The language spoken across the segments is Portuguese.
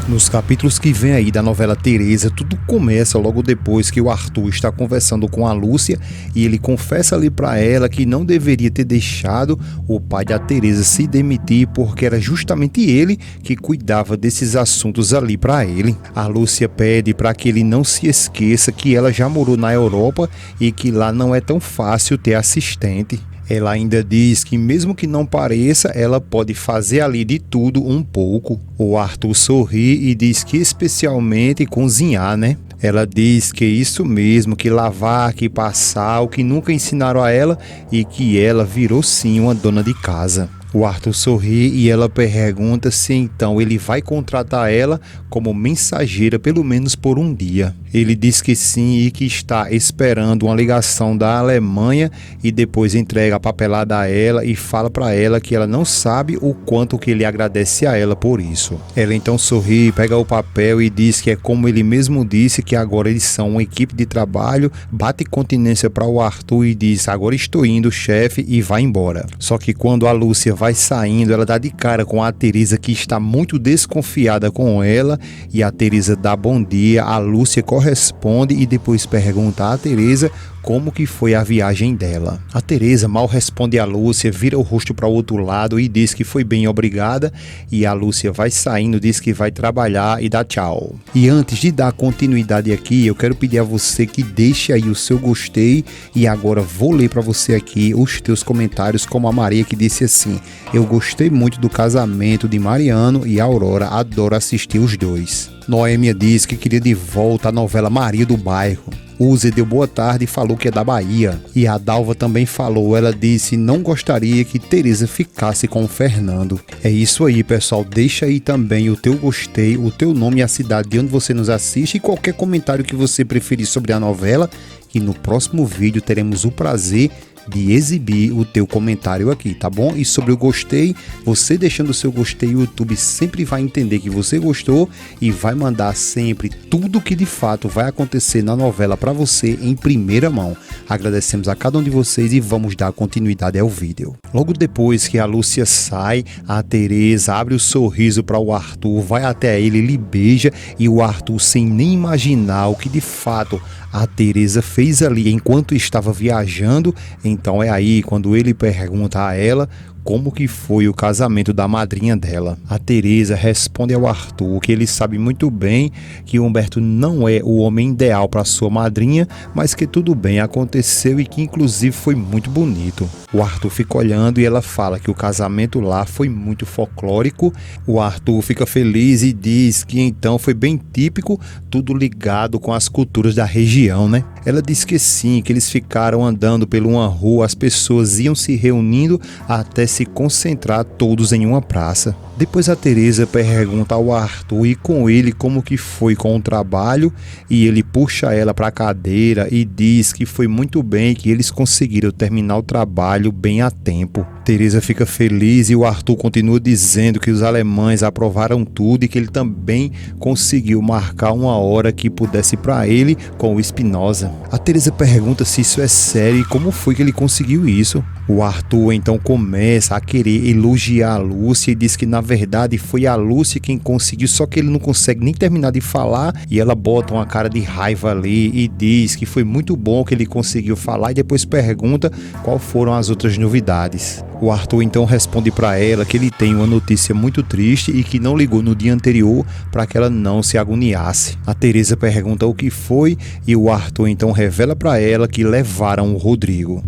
Nos capítulos que vem aí da novela Teresa, tudo começa logo depois que o Arthur está conversando com a Lúcia e ele confessa ali para ela que não deveria ter deixado o pai da Teresa se demitir porque era justamente ele que cuidava desses assuntos ali para ele. A Lúcia pede para que ele não se esqueça que ela já morou na Europa e que lá não é tão fácil ter assistente. Ela ainda diz que mesmo que não pareça, ela pode fazer ali de tudo um pouco. O Arthur sorri e diz que especialmente cozinhar, né? Ela diz que isso mesmo, que lavar, que passar, o que nunca ensinaram a ela e que ela virou sim uma dona de casa. O Arthur sorri e ela pergunta se então ele vai contratar ela como mensageira pelo menos por um dia. Ele diz que sim e que está esperando uma ligação da Alemanha e depois entrega a papelada a ela e fala para ela que ela não sabe o quanto que ele agradece a ela por isso. Ela então sorri, pega o papel e diz que é como ele mesmo disse, que agora eles são uma equipe de trabalho, bate continência para o Arthur e diz: agora estou indo, chefe, e vai embora. Só que quando a Lúcia vai saindo, ela dá de cara com a Teresa, que está muito desconfiada com ela, e a Teresa dá bom dia, a Lúcia corresponde e depois pergunta a Teresa como que foi a viagem dela. A Teresa mal responde a Lúcia, vira o rosto para o outro lado e diz que foi bem obrigada, e a Lúcia vai saindo, diz que vai trabalhar e dá tchau. E antes de dar continuidade aqui, eu quero pedir a você que deixe aí o seu gostei, e agora vou ler para você aqui os teus comentários, como a Maria, que disse assim: eu gostei muito do casamento de Mariano e Aurora, adoro assistir os dois. Noêmia diz que queria de volta a novela Maria do Bairro. Uzi deu boa tarde e falou que é da Bahia. E a Dalva também falou, ela disse não gostaria que Teresa ficasse com o Fernando. É isso aí, pessoal, deixa aí também o teu gostei, o teu nome e a cidade de onde você nos assiste e qualquer comentário que você preferir sobre a novela, que no próximo vídeo teremos o prazer de exibir o teu comentário aqui, tá bom? E sobre o gostei, você deixando o seu gostei, o YouTube sempre vai entender que você gostou e vai mandar sempre tudo que de fato vai acontecer na novela para você em primeira mão. Agradecemos a cada um de vocês e vamos dar continuidade ao vídeo. Logo depois que a Lúcia sai, a Teresa abre o sorriso para o Arthur, vai até ele, lhe beija, e o Arthur, sem nem imaginar o que de fato a Teresa fez ali enquanto estava viajando, então é aí quando ele pergunta a ela como que foi o casamento da madrinha dela. A Teresa responde ao Arthur que ele sabe muito bem que Humberto não é o homem ideal para sua madrinha, mas que tudo bem, aconteceu e que inclusive foi muito bonito. O Arthur fica olhando e ela fala que o casamento lá foi muito folclórico. O Arthur fica feliz e diz que então foi bem típico, tudo ligado com as culturas da região, né? Ela diz que sim, que eles ficaram andando por uma rua, as pessoas iam se reunindo até se concentrar todos em uma praça. Depois a Teresa pergunta ao Arthur e com ele como que foi com o trabalho, e ele puxa ela para a cadeira e diz que foi muito bem, que eles conseguiram terminar o trabalho bem a tempo. Teresa fica feliz e o Arthur continua dizendo que os alemães aprovaram tudo e que ele também conseguiu marcar uma hora que pudesse para ele com o Espinosa. A Teresa pergunta se isso é sério e como foi que ele conseguiu isso. O Arthur então começa a querer elogiar a Lúcia e diz que na verdade foi a Lúcia quem conseguiu, só que ele não consegue nem terminar de falar e ela bota uma cara de raiva ali e diz que foi muito bom que ele conseguiu falar e depois pergunta qual foram as outras novidades. O Arthur então responde para ela que ele tem uma notícia muito triste e que não ligou no dia anterior para que ela não se agoniasse. A Teresa pergunta o que foi e o Arthur então revela para ela que levaram o Rodrigo.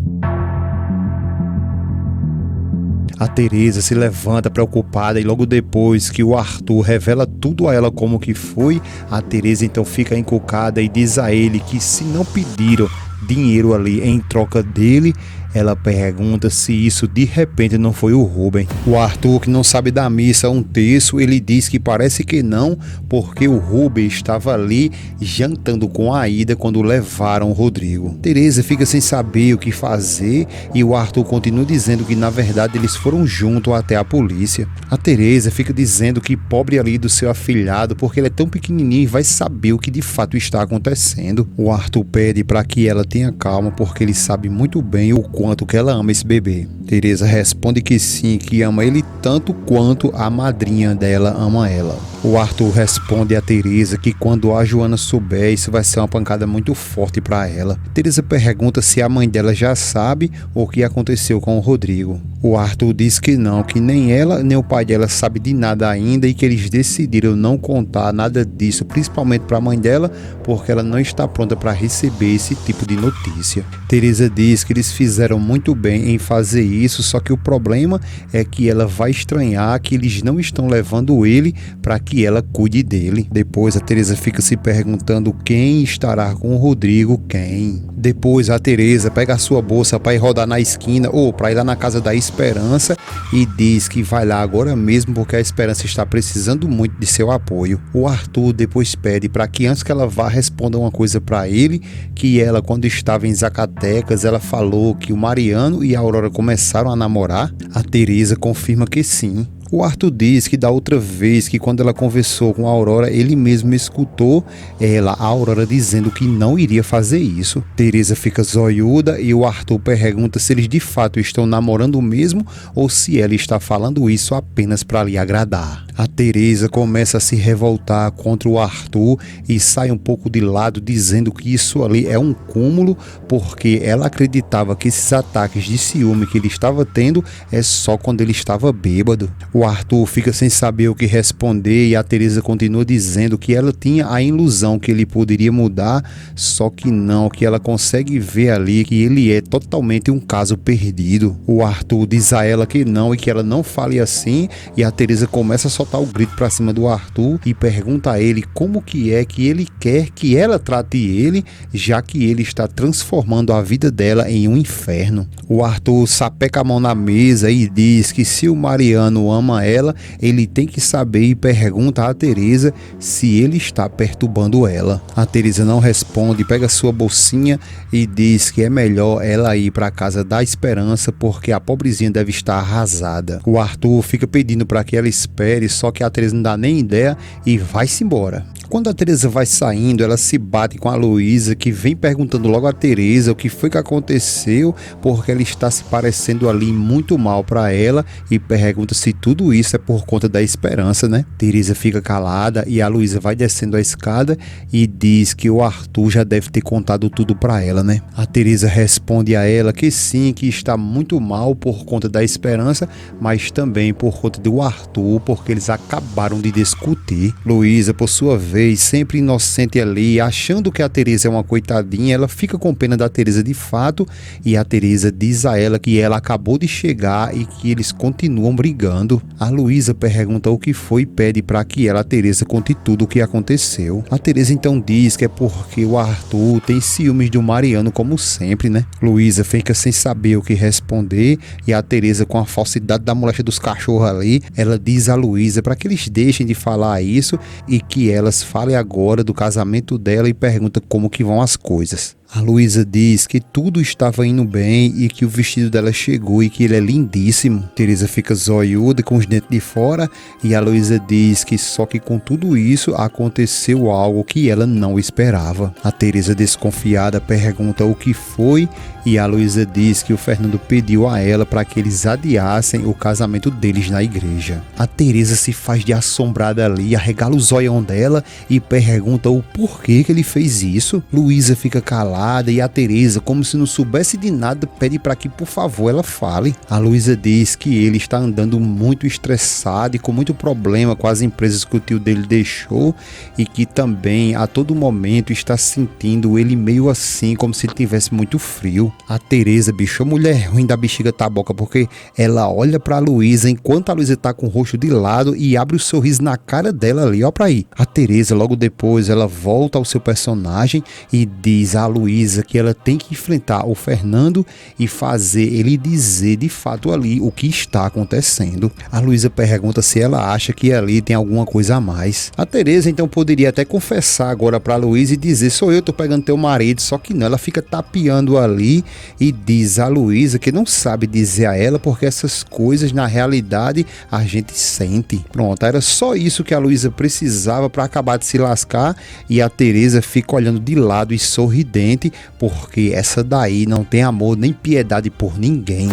A Teresa se levanta preocupada e logo depois que o Arthur revela tudo a ela como que foi, a Teresa então fica encucada e diz a ele que se não pediram dinheiro ali em troca dele, ela pergunta se isso de repente não foi o Rubem. O Arthur, que não sabe da missa um terço, ele diz que parece que não, porque o Rubem estava ali jantando com a Aida quando levaram o Rodrigo. Teresa fica sem saber o que fazer e o Arthur continua dizendo que na verdade eles foram juntos até a polícia. A Teresa fica dizendo que pobre ali do seu afilhado, porque ele é tão pequenininho e vai saber o que de fato está acontecendo. O Arthur pede para que ela tenha calma, porque ele sabe muito bem o quanto que ela ama esse bebê. Teresa responde que sim, que ama ele tanto quanto a madrinha dela ama ela. O Arthur responde a Teresa que quando a Joana souber, isso vai ser uma pancada muito forte para ela. Teresa pergunta se a mãe dela já sabe o que aconteceu com o Rodrigo. O Arthur diz que não, que nem ela nem o pai dela sabe de nada ainda e que eles decidiram não contar nada disso, principalmente para a mãe dela, porque ela não está pronta para receber esse tipo de notícia. Teresa diz que eles fizeram muito bem em fazer isso, só que o problema é que ela vai estranhar que eles não estão levando ele para que ela cuide dele. Depois a Teresa fica se perguntando quem estará com o Rodrigo, quem. Depois a Teresa pega a sua bolsa para ir rodar na esquina ou para ir lá na casa da Esperança e diz que vai lá agora mesmo porque a Esperança está precisando muito de seu apoio. O Arthur depois pede para que antes que ela vá responda uma coisa para ele, que ela quando estava em Zacatecas ela falou que o Mariano e a Aurora começaram a namorar. A Teresa confirma que sim. O Arthur diz que da outra vez que quando ela conversou com a Aurora, ele mesmo escutou a Aurora dizendo que não iria fazer isso. Teresa fica zoiuda e o Arthur pergunta se eles de fato estão namorando mesmo ou se ela está falando isso apenas para lhe agradar. A Teresa começa a se revoltar contra o Arthur e sai um pouco de lado dizendo que isso ali é um cúmulo porque ela acreditava que esses ataques de ciúme que ele estava tendo é só quando ele estava bêbado. O Arthur fica sem saber o que responder e a Teresa continua dizendo que ela tinha a ilusão que ele poderia mudar, só que não, que ela consegue ver ali que ele é totalmente um caso perdido. O Arthur diz a ela que não e que ela não fale assim e a Teresa começa a soltar o grito pra cima do Arthur e pergunta a ele como que é que ele quer que ela trate ele, já que ele está transformando a vida dela em um inferno. O Arthur sapeca a mão na mesa e diz que se o Mariano ama ela, ele tem que saber e pergunta a Teresa se ele está perturbando ela. A Teresa não responde, pega sua bolsinha e diz que é melhor ela ir para casa da Esperança porque a pobrezinha deve estar arrasada. O Arthur fica pedindo para que ela espere, só que a Teresa não dá nem ideia e vai-se embora. Quando a Teresa vai saindo, ela se bate com a Luísa, que vem perguntando logo a Teresa o que foi que aconteceu, porque ela está se parecendo ali muito mal para ela e pergunta se tudo isso é por conta da Esperança, né? Teresa fica calada e a Luísa vai descendo a escada e diz que o Arthur já deve ter contado tudo para ela, né? A Teresa responde a ela que sim, que está muito mal por conta da Esperança, mas também por conta do Arthur, porque eles acabaram de discutir. Luísa, por sua vez, sempre inocente ali, achando que a Teresa é uma coitadinha, ela fica com pena da Teresa de fato e a Teresa diz a ela que ela acabou de chegar e que eles continuam brigando. A Luísa pergunta o que foi e pede para que ela, a Teresa, conte tudo o que aconteceu. A Teresa então diz que é porque o Arthur tem ciúmes do Mariano como sempre, né? Luísa fica sem saber o que responder e a Teresa, com a falsidade da moléstia dos cachorros ali, ela diz a Luísa para que eles deixem de falar isso e que elas falem agora do casamento dela e pergunta como que vão as coisas. A Luísa diz que tudo estava indo bem e que o vestido dela chegou e que ele é lindíssimo. Teresa fica zoiuda com os dentes de fora e a Luísa diz que só que com tudo isso aconteceu algo que ela não esperava. A Teresa, desconfiada, pergunta o que foi e a Luísa diz que o Fernando pediu a ela para que eles adiassem o casamento deles na igreja. A Teresa se faz de assombrada ali, arregala o zoião dela e pergunta o porquê que ele fez isso. Luísa fica calada e a Teresa, como se não soubesse de nada, pede para que por favor ela fale. A Luísa diz que ele está andando muito estressado e com muito problema com as empresas que o tio dele deixou e que também a todo momento está sentindo ele meio assim, como se ele tivesse muito frio. A Teresa, bicho, a mulher ruim da bexiga taboca, porque ela olha para a Luísa enquanto a Luísa tá com o rosto de lado e abre o sorriso na cara dela ali, ó pra aí. A Teresa, logo depois, ela volta ao seu personagem e diz a Luísa que ela tem que enfrentar o Fernando e fazer ele dizer de fato ali o que está acontecendo. A Luísa pergunta se ela acha que ali tem alguma coisa a mais. A Teresa então poderia até confessar agora para Luísa e dizer: sou eu, tô pegando teu marido, só que não, ela fica tapeando ali e diz a Luísa que não sabe dizer a ela porque essas coisas na realidade a gente sente. Pronto, era só isso que a Luísa precisava para acabar de se lascar e a Teresa fica olhando de lado e sorridente porque essa daí não tem amor nem piedade por ninguém.